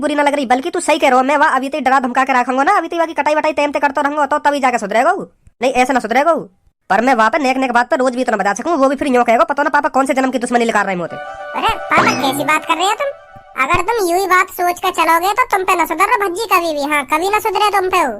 बुरी ना लग रही, बल्कि तू सही कह रहा हो। मैं वहाँ अभी तक डरा धमका के रखूंगा ना, अभी तक की कटाई वटाई टाइम पे करता रहूंगा तो तभी जाके सुधरेगा। नहीं ऐसे ना सुधरेगा। पर मैं वहाँ पे नेक नेक बात पर रोज भी इतना बजा सकूं, वो भी फिर यूं कहेगा पता ना पापा कौन से जन्म की दुश्मनी निकाल रहे होते। अरे पापा कैसी बात कर रहे हो तुम? अगर तुम यूं ही बात सोच कर चलोगे तो तुम पे न सुधर भज्जी कभी भी। हाँ कभी न सुधरे तुम पे हो।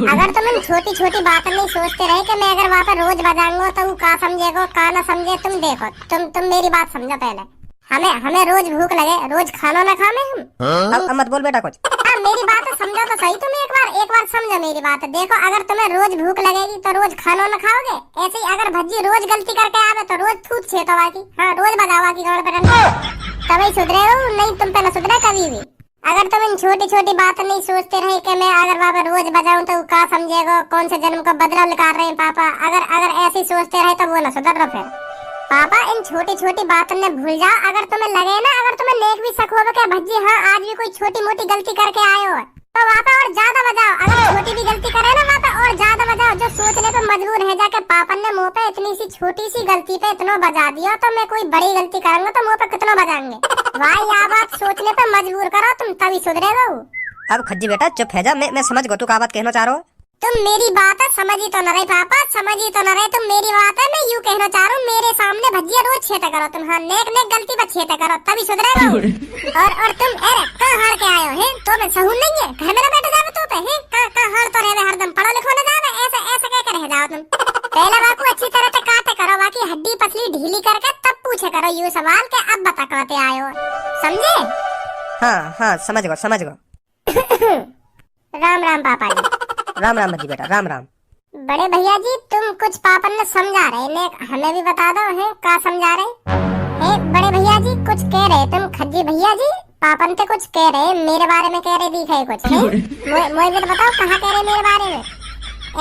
अगर तुम इन छोटी छोटी बातें नहीं सोचते रहे कि मैं अगर वहाँ पे रोज बजाऊंगा तो वो का समझेगा का ना समझे। तुम देखो, तुम मेरी बात समझो पहले। हमें रोज भूख लगे, रोज खाना ना खावे हम। अब मत बोल बेटा कुछ। मेरी बात समझो तो सही तुम, एक बार समझो मेरी बात। देखो अगर तुम्हें रोज भूख लगेगी तो रोज खाना ना खाओगे। ऐसे ही अगर भज्जी रोज गलती करके आवे तो रोज थूक छेतोवा की। हाँ रोज बजावा की गौड़ पर तभी सुधरे हो, नहीं तुम पे न सुधरे कभी भी। अगर तुम इन छोटी छोटी बातें नहीं सोचते रहे कि मैं अगर वहाँ पर रोज बजाऊं तो का समझेगा, कौन से जन्म को बदला निकाल रहे हैं पापा। अगर ऐसे सोचते रहे तो वो न सुधर रहो फिर। पापा इन छोटी छोटी बातों में भूल जाओ। अगर तुम्हें लगे ना, अगर तुम्हें नेक भी शक होगा कि भज्जी हाँ आज भी कोई छोटी मोटी गलती करके आए हो तो वहाँ पे और ज्यादा बजाओ। अगर छोटी भी गलती करे ना वहाँ पे और ज्यादा बजाओ। जो सोचने पे मजबूर है जाके पापा ने मुँह पे इतनी सी छोटी सी गलती पे इतना बजा दिया तो मैं कोई बड़ी गलती करूंगा तो मुँह पे कितना बजाएंगे। भाई यह बात सोचने पे मजबूर करो तुम तभी सुधरेगा। अब खज्जी बेटा चुप है जा, मैं समझ गो तू का बात कहना चाह रहा हो। तुम मेरी बात है समझ ही तो न रहे पापा, समझ ही तो न रहे तुम मेरी बात है। मैं यूं कहना चाह रहा हूँ मेरे सामने भज्जिया रोज छेता करो तुम। हाँ नेक नेक गलती पर छेता करो तभी सुधरेगा। और तुम अरे कहाँ हार के आए हो हैं? तो मैं सहून नहीं है घर में ना बैठ जावे तो पे हैं? कहाँ हार तो रहे हरदम पढ़ो लिखो न जावे, ऐसे ऐसे कह कर रह जाओ तुम। पहले बाकू अच्छी तरह से काटे करो, बाकी हड्डी पसली ढीली करके तब पूछे करो यूं सवाल के अब बता कहते आए हो। समझे? हाँ समझ गो। राम राम पापा जी। राम राम भज्जी बेटा, राम राम। बड़े भैया जी तुम कुछ पापन ने समझा रहे ने, हमें भी बता दो है का समझा रहे है? बड़े भैया जी कुछ कह रहे तुम खज्जी भैया जी पापन पे कुछ कह रहे मेरे बारे में कह रहे दिखे कुछ है? मुझे तो बताओ कहाँ कह रहे मेरे बारे में?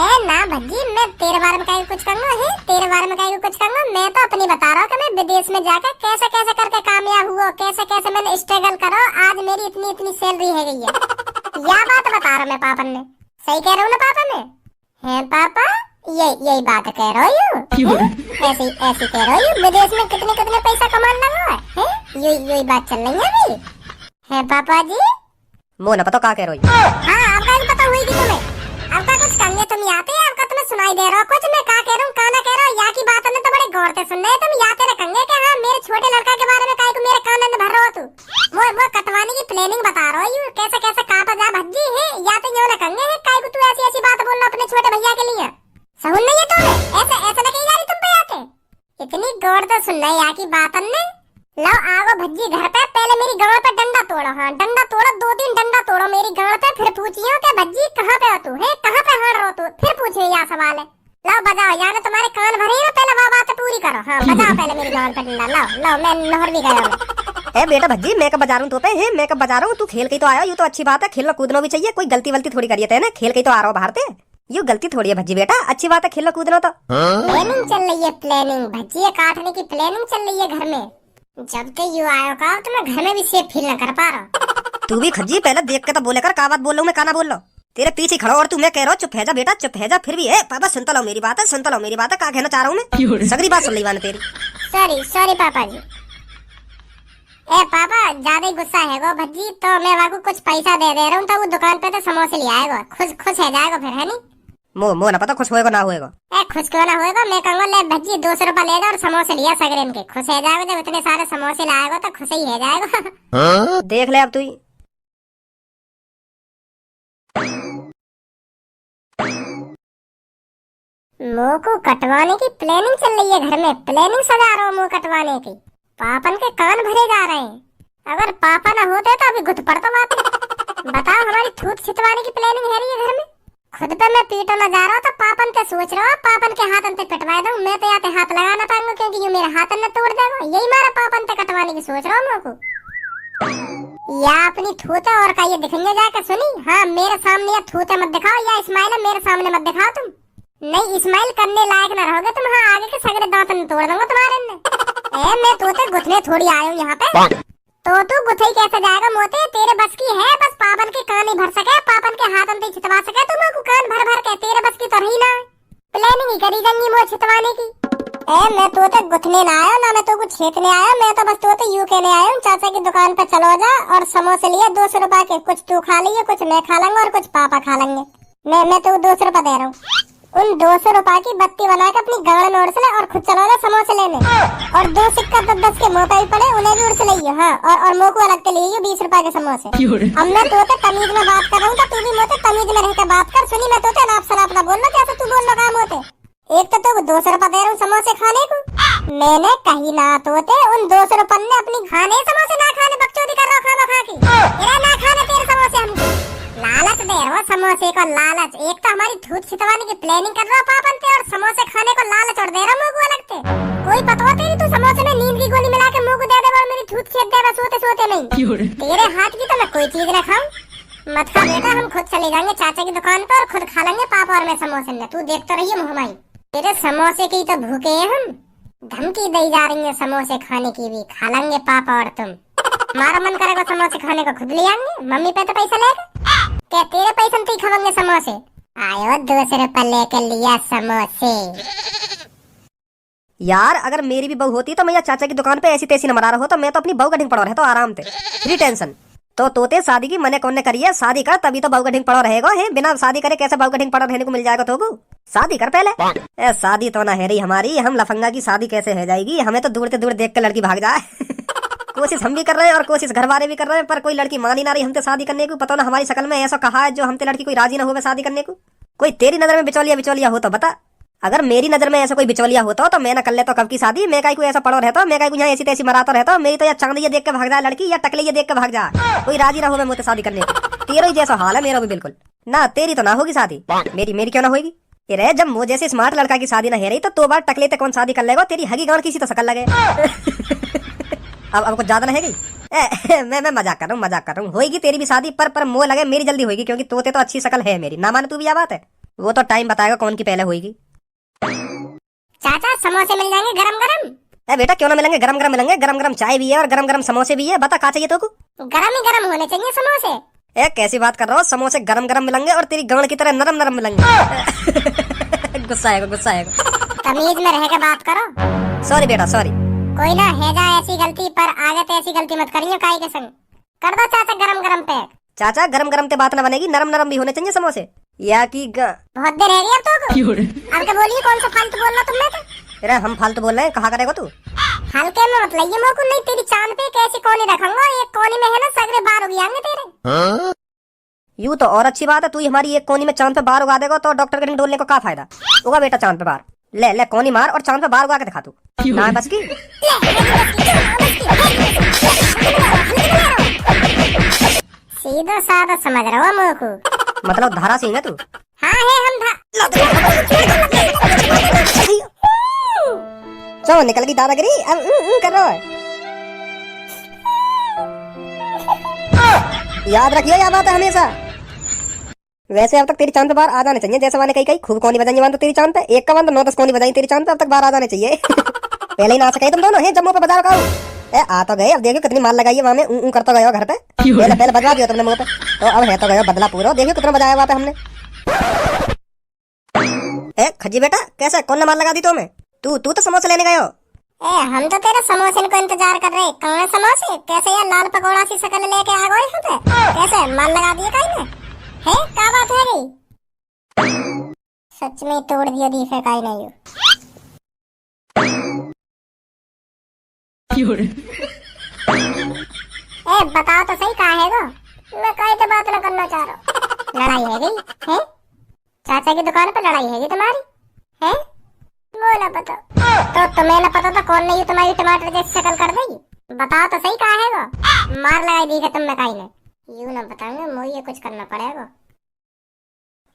ए ना भज्जी मैं तेरे बारे में कहीं कुछ कहूँगा है? तेरे बारे में कहीं कुछ कहूँगा? मैं तो अपनी बता रहा हूँ कि मैं विदेश में जाकर कैसे कैसे करके कामयाब हुआ, कैसे कैसे मैंने स्ट्रगल करो आज मेरी इतनी इतनी सैलरी है गई है। यह बात बता रहा मैं पापन ने। सही कह रहा हूँ ना पापा ने? हैं पापा यही बात कह रहे हो? ऐसी कह रहे हो विदेश में कितने कितने पैसा कमाने लगा है? यही बात चल रही है अभी है पापा जी? मो न पता का कह रही हो? हाँ आपका भी पता हुई कि तुम्हें आपका कुछ कहने तुम याते हैं, आपका तुम्हें सुनाई दे रहा हो कुछ मैं का कह रहा हूँ का ना कह रहा हूँ। यहाँ की बात ने तो बड़े गौर से सुन रहे तुम याते रखेंगे कि हाँ मेरे छोटे लड़का के बारे में काहे को मेरे कान में भर रहा हो तू। वो कटवाने की प्लानिंग बता रहा हो यू कैसे कैसे काटा जा भज्जी है या तो यूं रखेंगे काहे को तू ऐसी ऐसी बात बोल रहा अपने छोटे भैया के लिए। सहून नहीं है तुम्हें? ऐसे नहीं जा रही तुम पे आके इतनी गौर से सुनना यहाँ की बात ने। लो आओ भज्जी घर पे पहले मेरी गांव पे डंडा तोड़ो। हाँ डंडा तोड़ो 2-3 डंडा तोड़ो मेरी गांव पे, फिर पूछियो कि भज्जी कहाँ पे हो तू है, कहाँ पे हार रहो तू, फिर पूछियो यह सवाल है। लो बजाओ यानी तुम्हारे कान भरे ना, पहले वो बात पूरी करो। हाँ बजाओ पहले मेरी गांव पे डंडा। लो मैं नहर भी गया। ए बेटा भज्जी मैं कब बजा रहा हूँ तो पे है, मैं कब बजा रहा हूँ? तू खेल के तो आया, ये तो अच्छी बात है, खेलना कूदना भी चाहिए, कोई गलती वलती थोड़ी करिए थे ना, खेल के तो आ रहा हो बाहर से, ये गलती थोड़ी है भज्जी बेटा, अच्छी बात है खेलना कूदना। तो प्लानिंग चल रही है, प्लानिंग भज्जी काटने की प्लानिंग चल रही है घर में। जब के यू आयो का तो मैं घर में भी सेफ फील न कर पा रहा। तू भी खज्जी पहले देख के तो बोले कर का बात बोल रहा हूँ मैं, का ना बोल रहा हूँ तेरे पीछे खड़ा और तू मैं कह रहा हूँ चुप है जा बेटा चुप है जा, फिर भी है पापा सुनता लो मेरी बात है, सुनता लो मेरी बात है, का कहना चाह रहा हूँ मैं, सगरी बात सुन ली मैंने तेरी। सॉरी पापा जी। ए पापा ज्यादा ही गुस्सा है वो भज्जी तो मैं वाकू कुछ पैसा दे रहा हूँ तो वो दुकान पे तो समोसे ले आएगा, खुश है जाएगा फिर है नहीं? मो ना पता खुश होएगा ना होएगा। खुश क्यों ना होएगा, मैं कहूँगा ले भज्जी 200 रुपए ले जा और समोसे लिया सगरेन के, खुश है जाएगा। जब इतने सारे समोसे लाएगा तो खुश ही है जाएगा। देख ले अब तू ही। मुंह को कटवाने की प्लानिंग चल रही है घर में, प्लानिंग सजा रहा हूँ मुंह कटवाने की। पापन के कान भरे जा रहे हैं। अगर पापा ना होते तो अभी घुट पड़ता बात। बताओ हमारी थूत छितवाने की प्लानिंग है रही है घर में। खुद पे मैं पीटो न जा रहा हूँ तो पापन पे सोच रहा हूँ पापन के हाथ पे पिटवा दूं। मैं तो यहाँ पे हाथ लगा ना पाऊंगा क्योंकि ये मेरे हाथ ने तोड़ देगा। यही मारा पापन पे कटवाने की सोच रहा हूँ मेरे को। या अपनी थूते और का ये दिखेंगे जाकर सुनी। हाँ मेरे सामने या थूते मत दिखाओ या इस्माइल मेरे सामने मत दिखाओ तुम। नहीं इस्माइल करने लायक न रहोगे तुम। हाँ आगे के सगरे दांत तोड़ दूंगा तुम्हारे ने। मैं तोते गुथने थोड़ी आया हूँ यहाँ पे। तो तू गुथई कैसे जाएगा मोते, तेरे बस की है बस पापन के कान ही भर सके, पापन के हाथ में छितवा सके तुम को कान भर भर के, तेरे बस की तो रही ना। प्लानिंग ही करी गंगी मोह छितवाने की। मैं तोते गुथने ना आया ना मैं तो कुछ खेत में आया, मैं तो बस तो यूके में आया हूँ। चाचा की दुकान पे चलो जा और समोसे लिए 200 रुपए के, कुछ तू खा लिए, कुछ मैं खा लूंगा और कुछ पापा खा लेंगे। मैं तो 200 रुपए दे रहा हूँ। उन 200 रुपए की बत्ती बना के अपनी गाड़ में उड़स ले और खुद चलो जा समोसे लेने। और 2 सिक्का 10 के मुंह पे भी पड़े, उन्हें भी उड़स ले। हाँ, और मुंह को अलग के लिए 20 रुपए के समोसे। अब मैं तो तमीज में बात कर रहा हूँ, तो तू भी मोते तमीज में रहकर बात कर। सुनी, मैं तो नाप सलाप ना बोलना जैसे तू बोल रहा काम होते। एक तो 200 रुपए दे रहा हूँ समोसे खाने को, मैंने कहीं ना तोते उन 200 रुपए ने अपनी खाने समोसे ना खाने बकचोदी कर रहा खाना खा के ना खाने तेरे समोसे। हमको लालच दे रहा समोसे को, लालच। एक तो हमारी धूत छितवाने की प्लानिंग कर रहा पापन पे, और समोसे खाने को लालच और दे रहा मुंह को अलग से। कोई पता होती नहीं, तू समोसे में नींद की गोली मिला के मुंह को दे दे और मेरी धूत खेत दे सोते सोते नहीं। तेरे हाथ की तो मैं कोई चीज ना खाऊं। मत खा बेटा, हम खुद चले जाएंगे चाचा की दुकान पर और खुद खा लेंगे पापा और मैं समोसे में। तू देखते रहिए मुहमाई, तेरे समोसे की तो भूखे हैं हम। धमकी दी जा रही है समोसे खाने की भी, खा लेंगे पापा और तुम। हमारा मन करेगा समोसे खाने को खुद ले आएंगे, मम्मी पे तो पैसा लेगा क्या? तेरे पैसे में खाएंगे समोसे। आयो 200 रुपए लेके लिया समोसे। यार अगर मेरी भी बहू होती तो मैं या चाचा की दुकान पे ऐसी तैसी न मरा रहा होता। मैं तो अपनी बहू का ढिंग पड़ा रहता आराम से, फ्री टेंशन। तो तोते शादी की मने कौन ने करी है? शादी कर तभी तो बहू का ढिंग पड़ा रहेगा। है बिना शादी करे कैसे बहू का ढिंग पड़ा रहने को मिल जाएगा? तो शादी कर पहले। शादी तो ना है रही हमारी, हम लफंगा की शादी कैसे है जाएगी? हमें तो दूर से दूर देख कर लड़की भाग जाए। कोशिश हम भी कर रहे हैं और कोशिश घर वाले भी कर रहे हैं, पर कोई लड़की मान ही ना रही हमसे शादी करने को। पता ना हमारी शकल में ऐसा कहा है जो हमसे लड़की कोई राजी ना हो शादी करने को। कोई तेरी नजर में बिचौलिया हो तो बता। अगर मेरी नजर में ऐसा कोई बिचौलिया होता तो मैं न कर लेता कब की शादी। मैं कहीं को ऐसा पड़ो रहता, मैं कहीं को यहाँ ऐसी तैसी मराता रहता। मेरी तो या चांदी देख के भाग जाए लड़की, या टकले देख के भाग जाए, कोई राजी ना हो मुझसे शादी करने को। तेरा ही जैसा हाल है मेरा भी बिल्कुल ना। तेरी तो ना होगी शादी, मेरी क्यों ना होगी? रे जब मुझे जैसे स्मार्ट लड़का की शादी ना है रही तो बार टकले तक कौन शादी कर लेगा? तेरी हगी गांड किसी तो शकल लगे। अब कुछ ज्यादा ना है गई। मैं मजाक कर रहा हूँ। होगी तेरी भी शादी, पर मोह लगे मेरी जल्दी होगी, क्योंकि तोते तो अच्छी शकल है मेरी। ना माने तू भी यह बात है, वो तो टाइम बताएगा कौन की पहले होगी। चाचा समोसे मिल जाएंगे गरम गरम? बेटा क्यों ना मिलेंगे, गरम गरम मिलेंगे। गरम गरम चाय भी है और गरम गरम समोसे भी है। बता क्या चाहिए तो? गरम ही गरम होने चाहिए समोसे। कैसी बात कर रहा हो? समोसे गरम गरम मिलेंगे और तेरी गांड की तरह नरम नरम मिलेंगे। गुस्सा आएगा। तमीज में रह के बात करो। सॉरी बेटा सॉरी। कोई ना है जा ऐसी गलती, पर आगे तो ऐसी गलती मत करियो काई के संग। कर दो चाचा गरम गरम पैक। चाचा गरम गरम ते बात ना बनेगी, नरम नरम भी होने चाहिए समोसे। या की बहुत देर रह गई अब तो। अब क्या बोलिए, कौन सा फालतू बोल रहा तुमने तो? अरे हम फालतू बोल रहे हैं, कहा करेगा तू? हल्के में मत लइए मोको, नहीं तेरी चांद पे कैसी कोनी रखूंगा। एक कोनी में है ना सगरे बार उग जाएंगे तेरे। यूं तो और अच्छी बात है, तू हमारी एक कोनी में चांद पे बार उगा देगा तो डॉक्टर के ढिंग डोलने को क्या फायदा? उगा बेटा चांद पे बार, ले कोनी मार और चांद पे बार उगा के दिखा तू। ना बस की सीधा साधा समझ रहा हूँ मोको। मतलब धारा सिंह है तू? हाँ है हम चलो निकल गई दादागिरी, अब कर रहा है। याद रखियो यह बात है हमेशा। वैसे अब तक तेरी चांद पे बार आ जाने चाहिए, जैसे मैंने कही खूब कोनी बजाई वन तो तेरी चांद पे, एक का वन तो 9-10 कोनी बजाई तेरी चांद पे, अब तक बार आ जाने चाहिए। पहले ही ना सके तुम दोनों है जम्मू पे बजा रखा। आ तो गए, अब देखियो कितनी माल लगाई है वहां में, करता गए घर पे। पहले बजा दिया तुमने मुंह पे, तो अब है तो गए बदला पूरा। देखियो कितना बजाया वहां पे हमने। खजी बेटा कैसे, कौन ने माल लगा दी तुम्हें? तू तो समोसे लेने गए हो। हम तो तेरे समोसे को इंतजार कर रहे। कहाँ समोसे? कैसे यार लाल पकौड़ा सी शकल लेके आ गए यहाँ पे? कैसे माल लगा दिए काई ने? है क्या बात है गई? सच में तोड़ दिया दिखे काई नहीं हो। बताओ तो सही कहा है गो? मैं काई तो बात न करना चाह रहा। लड़ाई है गई है? चाचा की दुकान पर लड़ाई है तुम्हारी है? वो ना पता तो तुम्हें ना पता तो कौन नहीं तुम्हारी टमाटर जैसी शक्ल कर देगी? बताओ तो सही कहा है गो? मार लगाई दी है तुमने काई ने? यूं ना बताऊंगा, मुझे कुछ करना पड़ेगा।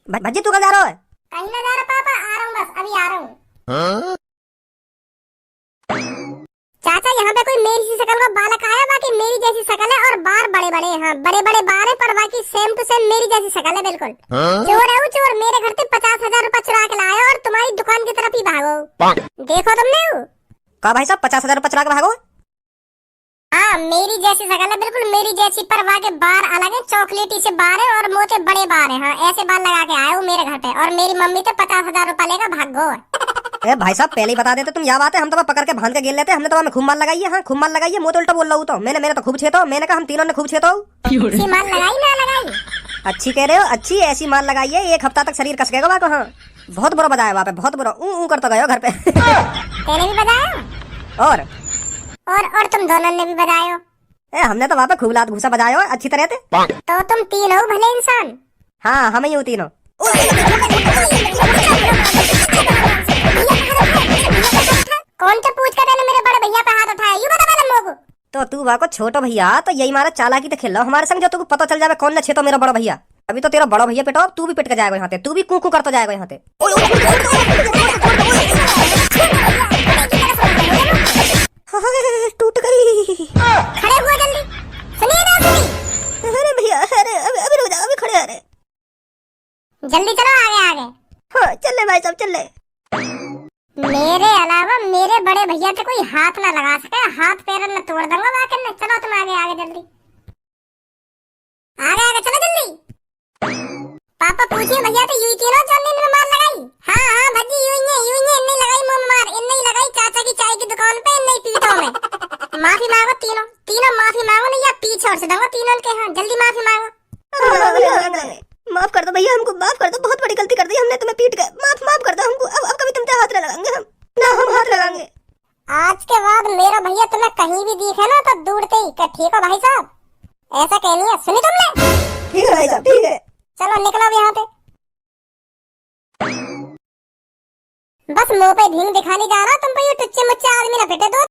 भज्जी तू कहाँ जा रहा है? कहीं ना जा रहा पापा, आ रहा हूँ बस अभी आ रहा हूँ। चाचा यहाँ पे कोई मेरी सी शक्ल का बालक आया, बाकी मेरी जैसी शक्ल है और बार बड़े बड़े। हाँ बड़े बड़े बार है, पर बाकी सेम टू सेम मेरी जैसी शक्ल है बिल्कुल। चोर है वो चोर, मेरे घर से 50,000 रुपए चुरा के लाया और तुम्हारी दुकान की तरफ ही भागो। देखो तुमने कहा भाई साहब 50,000 रुपए चुरा के भागो? हाँ मेरी जैसी शक्ल है बिल्कुल मेरी जैसी, पर वहाँ के बार अलग है, चॉकलेटी से बार है और मोटे बड़े बार है। हाँ ऐसे बाल लगा के आया वो मेरे घर पे, और मेरी मम्मी तो 50,000 रुपए लेकर भागो। ए भाई साहब पहले ही बता देते तुम, या बात है हम तो पकड़ के भान के गिर लेते, हमने तो में खूब मार लगाई है। हाँ खूब मार लगाई है, मुंह तो उल्टा बोल रहा हूँ तो मैंने तो खूब छेतो, मैंने कहा हम तीनों ने खूब छेतो। अच्छी मार लगाई ना लगाई? अच्छी कह रहे हो, अच्छी ऐसी मार लगाई है 1 हफ्ता तक शरीर कस गएगा वहाँ को। हाँ बहुत बुरा बजाया वहाँ पे, बहुत बुरा ऊ करता गए घर पे। तेने भी बजाया? और तुम दोनों ने भी बजायो? हमने तो वहाँ पे खूब लात घूसा बजाया हो अच्छी तरह से। तो तुम तीन हो भले इंसान। हाँ हम ही हूँ तीनों। कौन सा पूछ कर मेरे बड़े भैया पे हाथ उठाया, यू बता मेरे लोगों। तो तू वहाँ को छोटो भैया तो यही मारा चालाकी तो खेल हमारे संग, जो तुमको पता चल जावे कौन न छेतो मेरा बड़ा भैया। अभी तो तेरा बड़ा भैया पिटो, तू भी पिट के जाएगा यहाँ पे, तू भी कू करता जाएगा यहाँ पे। टूट गई। खड़े हुए जल्दी, सुनिए ना सुनिए। अरे भैया अरे अभी रुक जाओ, अभी खड़े अरे। जल्दी चलो आगे आगे। हाँ चल ले भाई साहब चल ले। मेरे अलावा मेरे बड़े भैया से कोई हाथ ना लगा सके, हाथ पैर न तोड़ दूंगा वाकई में। चलो तुम आगे आगे जल्दी, आगे आगे चलो जल्दी। पापा पूछिए भैया तो यूं तीनों जल्दी में मार लगाई? हाँ भज्जी यूं नहीं लगाई मुंह मार, इन नहीं लगाई चाचा की चाय की दुकान पे, इन नहीं पीटो में। माफी मांगो तीनों माफी मांगो, नहीं या पीछे छोड़ दूंगा तीनों के। हाँ जल्दी माफी मांगो। माफ कर दो भैया, हमको माफ कर दो, बहुत बड़ी गलती कर दी हमने, तुम्हें पीट गए, माफ कर दो हमको। अब कभी तुम पे हाथ लगाएंगे हम ना, हम हाथ लगाएंगे। आज के बाद मेरा भैया तुम्हें कहीं भी दिखे ना तो दौड़ते ही कि ठीक हो भाई साहब, ऐसा कहनी है, सुनी तुमने? ठीक है भाई साहब ठीक है। चलो निकलो अब यहाँ पे। बस मुंह पे ढींग दिखाने जा रहा, तुम पे ये टुच्चे मुच्चे आदमी ना पिटे दो।